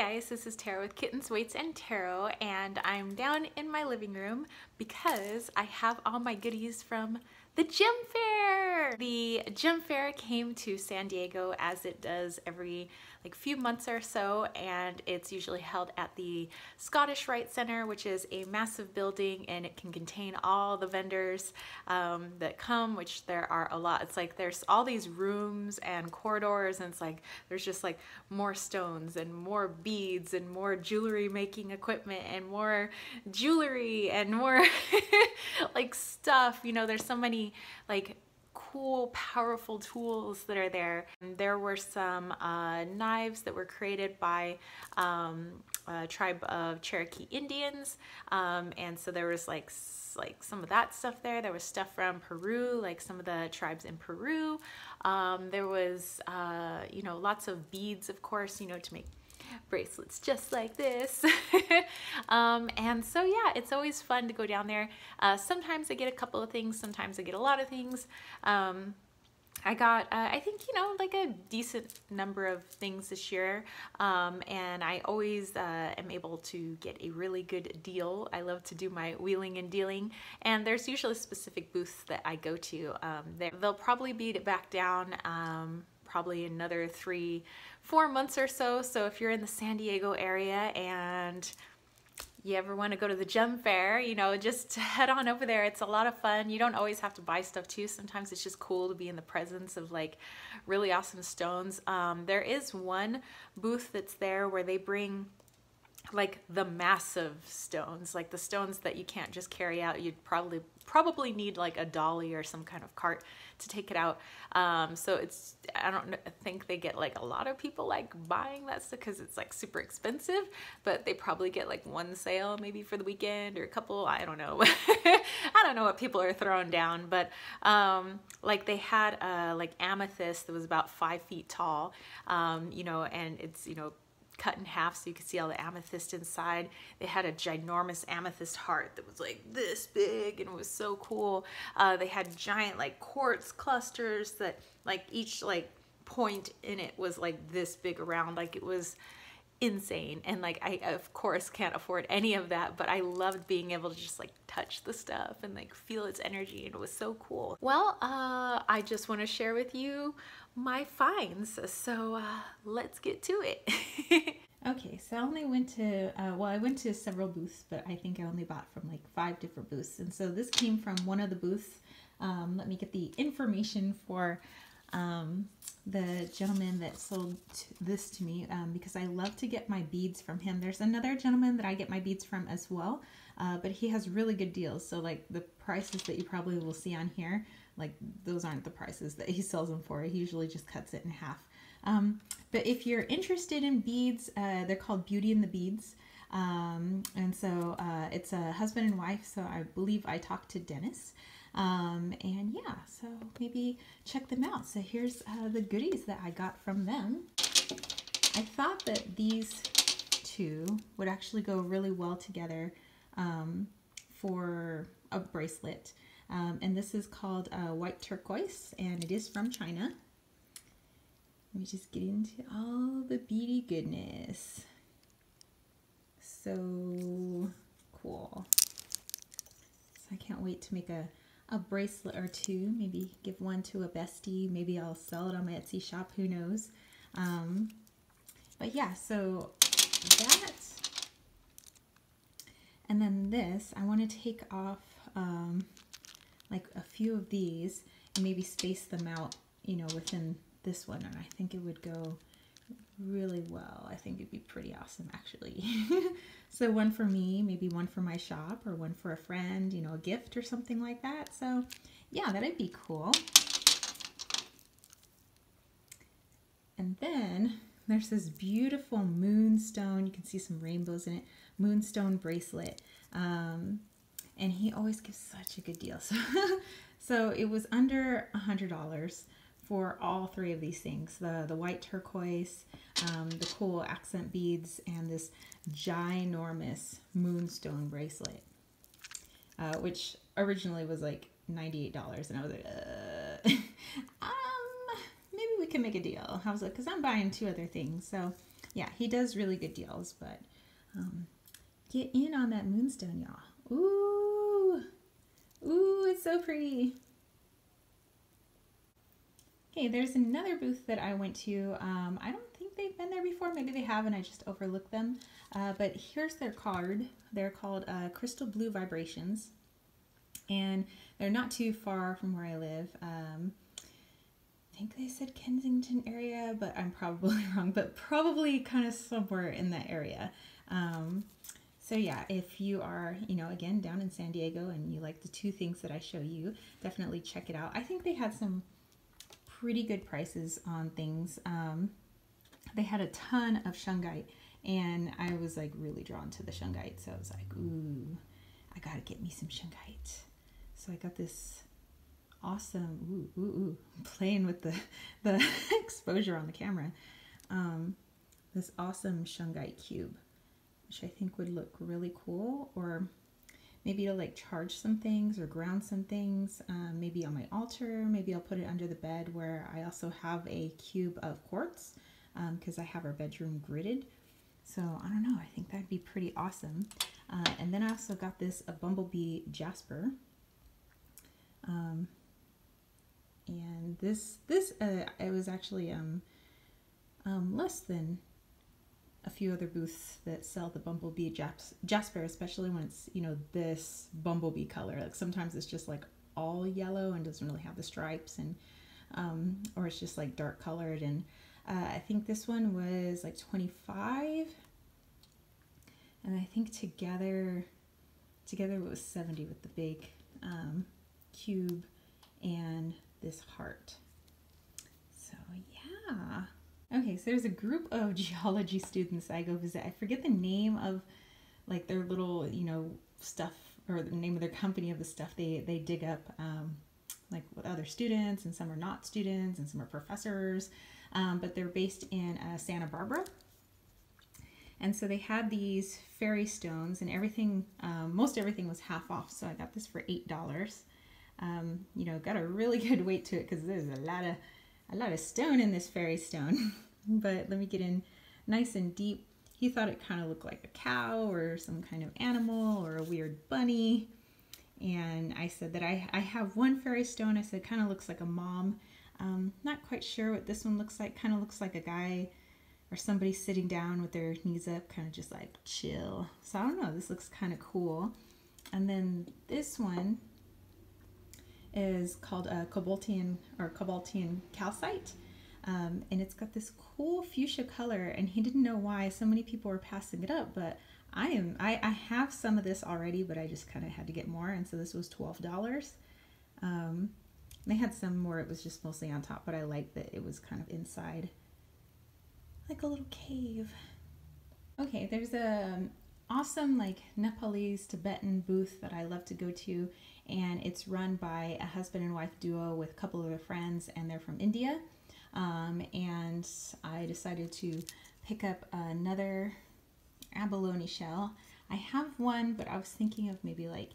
guys, this is Tarot with Kittens, Weights, and Tarot, and I'm down in my living room because I have all my goodies from the Gem Faire. The Gem Faire came to San Diego, as it does every few months or so, and it's usually held at the Scottish Rite Center, which is a massive building, and it can contain all the vendors that come, which there are a lot. It's like there's all these rooms and corridors, and it's like there's just like more stones and more beads and more jewelry making equipment and more jewelry and more like stuff. You know, there's so many like cool, powerful tools that are there. There were some knives that were created by a tribe of Cherokee Indians, and so there was like some of that stuff there. There was stuff from Peru, like some of the tribes in Peru. There was you know, lots of beads, of course, you know, to make bracelets just like this. And so yeah, it's always fun to go down there. Sometimes I get a couple of things, sometimes I get a lot of things. I got, I think, you know, like a decent number of things this year, and I always am able to get a really good deal. I love to do my wheeling and dealing, and there's usually specific booths that I go to. They'll probably be back down probably another 3-4 months or so. So if you're in the San Diego area and you ever want to go to the Gem Faire, you know, just head on over there. It's a lot of fun. You don't always have to buy stuff too. Sometimes it's just cool to be in the presence of like really awesome stones. There is one booth that's there where they bring like the massive stones, like the stones that you can't just carry out. You'd probably need like a dolly or some kind of cart to take it out. So it's, I don't think they get like a lot of people like buying that stuff because it's like super expensive, but they probably get like one sale maybe for the weekend or a couple. I don't know. I don't know what people are throwing down, but like they had like amethyst that was about 5 feet tall, you know, and it's, you know, cut in half so you could see all the amethyst inside. They had a ginormous amethyst heart that was like this big, and it was so cool. They had giant like quartz clusters that like each like point in it was like this big around. Like it was insane, and like I of course can't afford any of that, but I loved being able to just like touch the stuff and like feel its energy, and it was so cool. Well, I just want to share with you my finds, so let's get to it. Okay, so I only went to well, I went to several booths, but I think I only bought from like 5 different booths, and so this came from one of the booths. Let me get the information for the gentleman that sold this to me, because I love to get my beads from him. There's another gentleman that I get my beads from as well, but he has really good deals. So like the prices that you probably will see on here, like those aren't the prices that he sells them for. He usually just cuts it in half. But if you're interested in beads, they're called Beauty and the Beads. And so it's a husband and wife, so I believe I talked to Dennis. And yeah, so maybe check them out. So here's the goodies that I got from them. I thought that these two would actually go really well together for a bracelet. And this is called white turquoise, and it is from China. Let me just get into all the beady goodness. So cool. So I can't wait to make a bracelet or two, maybe give one to a bestie. Maybe I'll sell it on my Etsy shop, who knows. But yeah, so that, and then this, I want to take off like a few of these and maybe space them out, you know, within this one, and I think it would go really well. I think it'd be pretty awesome, actually. So one for me, maybe one for my shop, or one for a friend, you know, a gift or something like that. So yeah, that'd be cool. And then there's this beautiful moonstone. You can see some rainbows in it. Moonstone bracelet. And he always gives such a good deal. So it was under $100 for all 3 of these things, the white turquoise, the cool accent beads, and this ginormous moonstone bracelet, which originally was like $98, and I was like, maybe we can make a deal. I was like, because I'm buying 2 other things, so Yeah, he does really good deals, but get in on that moonstone, y'all. Ooh, ooh, it's so pretty. Okay, there's another booth that I went to. I don't think they've been there before. Maybe they have and I just overlooked them. But here's their card. They're called Crystal Blue Vibrations. And they're not too far from where I live. I think they said Kensington area, but I'm probably wrong. But probably kind of somewhere in that area. So yeah, if you are, you know, again, down in San Diego and you like the two things that I show you, definitely check it out. I think they had some pretty good prices on things. They had a ton of shungite, and I was like really drawn to the shungite, so I was like, ooh, I gotta get me some shungite. So I got this awesome, playing with the exposure on the camera, this awesome shungite cube, which I think would look really cool, or maybe to like charge some things or ground some things, maybe on my altar. Maybe I'll put it under the bed, where I also have a cube of quartz because I have our bedroom gridded. So I don't know, I think that'd be pretty awesome. And then I also got this a bumblebee jasper. And this it was actually less than a few other booths that sell the bumblebee jasper, especially when it's, you know, this bumblebee color. Like sometimes it's just like all yellow and doesn't really have the stripes, and or it's just like dark colored. And I think this one was like 25, and I think together it was 70 with the big cube and this heart. So yeah. Okay, so there's a group of geology students I go visit. I forget the name of like their little, you know, stuff, or the name of their company of the stuff they dig up, like with other students, and some are not students and some are professors, but they're based in Santa Barbara. And so they had these fairy stones, and everything, most everything was half off. So I got this for $8. You know, got a really good weight to it because there's a lot of stone in this fairy stone. But let me get in nice and deep. He thought it kind of looked like a cow or some kind of animal or a weird bunny. And I said that I have one fairy stone. I said kind of looks like a mom. Not quite sure what this one looks like. Kind of looks like a guy or somebody sitting down with their knees up, kind of just like chill. So I don't know, this looks kind of cool. And then this one is called a cobaltian calcite. And it's got this cool fuchsia color, and he didn't know why so many people were passing it up, but I have some of this already, but I just kind of had to get more, and so this was $12. They had some where it was just mostly on top, but I like that it was kind of inside, like a little cave. Okay, there's a awesome like Nepalese Tibetan booth that I love to go to, and it's run by a husband and wife duo with a couple of their friends, and they're from India. And I decided to pick up another abalone shell. I have one, but I was thinking of maybe like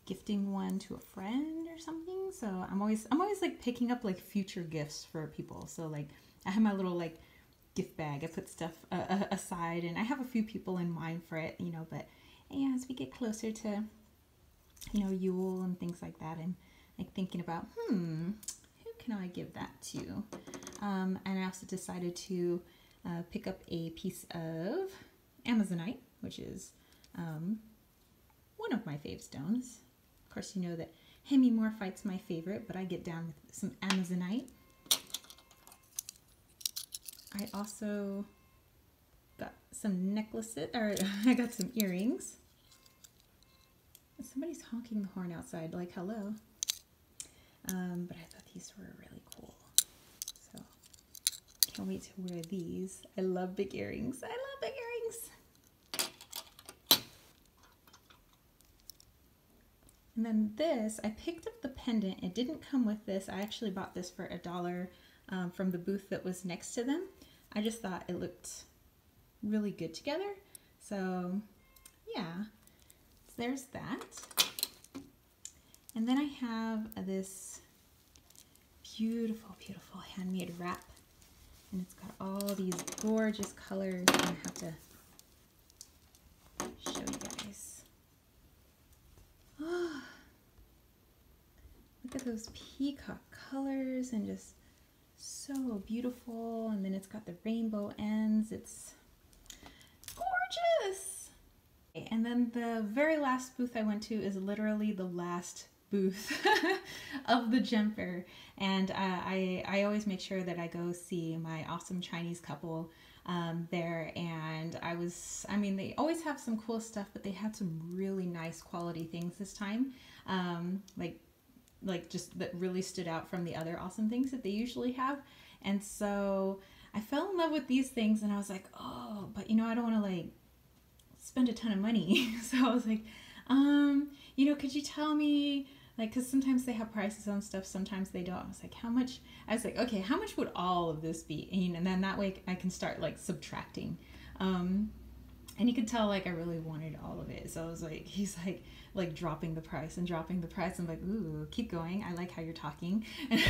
gifting one to a friend or something. So I'm always like picking up like future gifts for people. So like I have my little like gift bag. I put stuff aside, and I have a few people in mind for it, you know, but yeah, as we get closer to, you know, Yule and things like that, I'm like thinking about, who can I give that to? And I also decided to pick up a piece of Amazonite, which is one of my fave stones. Of course, you know that hemimorphite's my favorite, but I get down with some Amazonite. I also got some necklaces, or I got some earrings. Somebody's honking the horn outside, like hello. But I thought these were really cool. So can't wait to wear these. I love big earrings. I love big earrings. And then this, I picked up the pendant. It didn't come with this. I actually bought this for $1 from the booth that was next to them. I just thought it looked really good together. So yeah, so there's that. And then I have this beautiful, beautiful handmade wrap. And it's got all these gorgeous colors. I'm gonna have to show you guys. Oh, look at those peacock colors and just so beautiful. And then it's got the rainbow ends. It's gorgeous. And then the very last booth I went to is literally the last booth of the Gem Faire, and I always make sure that I go see my awesome Chinese couple there. And I mean, they always have some cool stuff, but they had some really nice quality things this time, like just that really stood out from the other awesome things that they usually have. And so I fell in love with these things, and I was like, oh, but you know, I don't want to like spend a ton of money. So I was like, you know, could you tell me, like, because sometimes they have prices on stuff, sometimes they don't. I was like, how much? I was like, okay, how much would all of this be? And, you know, and then that way I can start like subtracting. And you could tell like I really wanted all of it. So I was like, he's like dropping the price and dropping the price. I'm like, ooh, keep going. I like how you're talking. And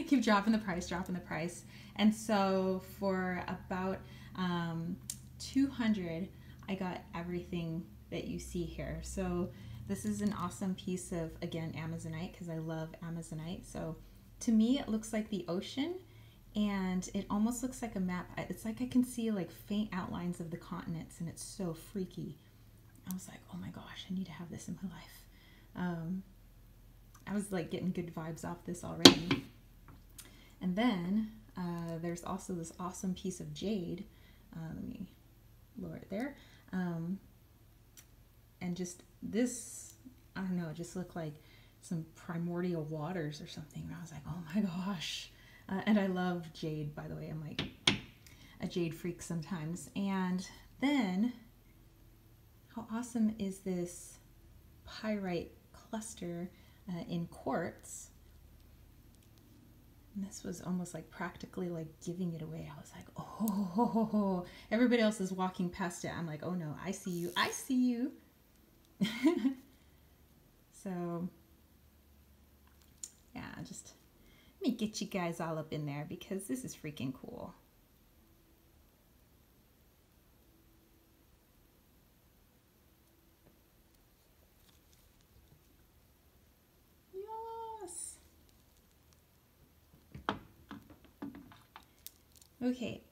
keep dropping the price, dropping the price. And so for about $200, I got everything that you see here. So this is an awesome piece of, again, Amazonite, because I love Amazonite. So to me, it looks like the ocean, and it almost looks like a map. It's like I can see like faint outlines of the continents, and it's so freaky. I was like, oh my gosh, I need to have this in my life. I was like getting good vibes off this already. And then there's also this awesome piece of jade. Let me lower it there. And just this, I don't know, it just looked like some primordial waters or something. And I was like, oh my gosh. And I love jade, by the way. I'm like a jade freak sometimes. And then, how awesome is this pyrite cluster in quartz? And this was almost like practically like giving it away. I was like, oh, everybody else is walking past it. I'm like, oh no, I see you. I see you. So yeah, just let me get you guys all up in there because this is freaking cool. Yes. Okay.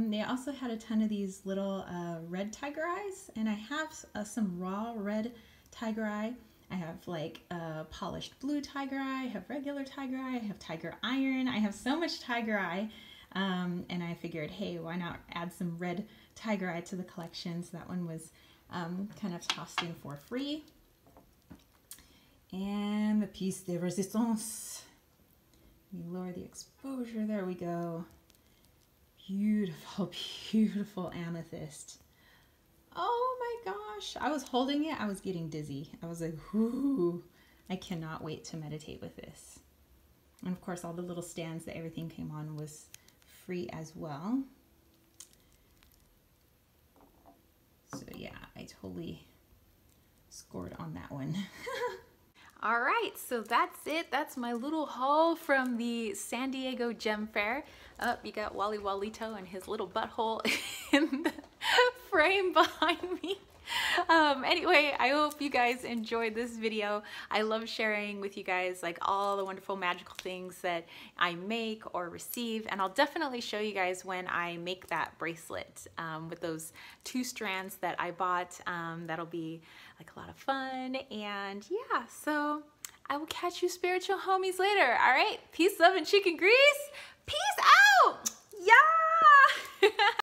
They also had a ton of these little red tiger eyes, and I have some raw red tiger eye. I have like polished blue tiger eye, I have regular tiger eye, I have tiger iron, I have so much tiger eye, and I figured, hey, why not add some red tiger eye to the collection? So that one was kind of tossed in for free. And the piece de resistance. Let me lower the exposure, there we go. Beautiful, beautiful amethyst. Oh my gosh. I was holding it. I was getting dizzy. I was like, whoo, I cannot wait to meditate with this. And of course, all the little stands that everything came on was free as well. So yeah, I totally scored on that one. All right, so that's it. That's my little haul from the San Diego Gem Faire. Oh, you got Wally Walito and his little butthole in the frame behind me. Anyway, I hope you guys enjoyed this video. I love sharing with you guys like all the wonderful magical things that I make or receive, and I'll definitely show you guys when I make that bracelet with those 2 strands that I bought. That'll be like a lot of fun, and yeah, so I will catch you spiritual homies later. All right, peace, love, and chicken grease. Peace out. Yeah.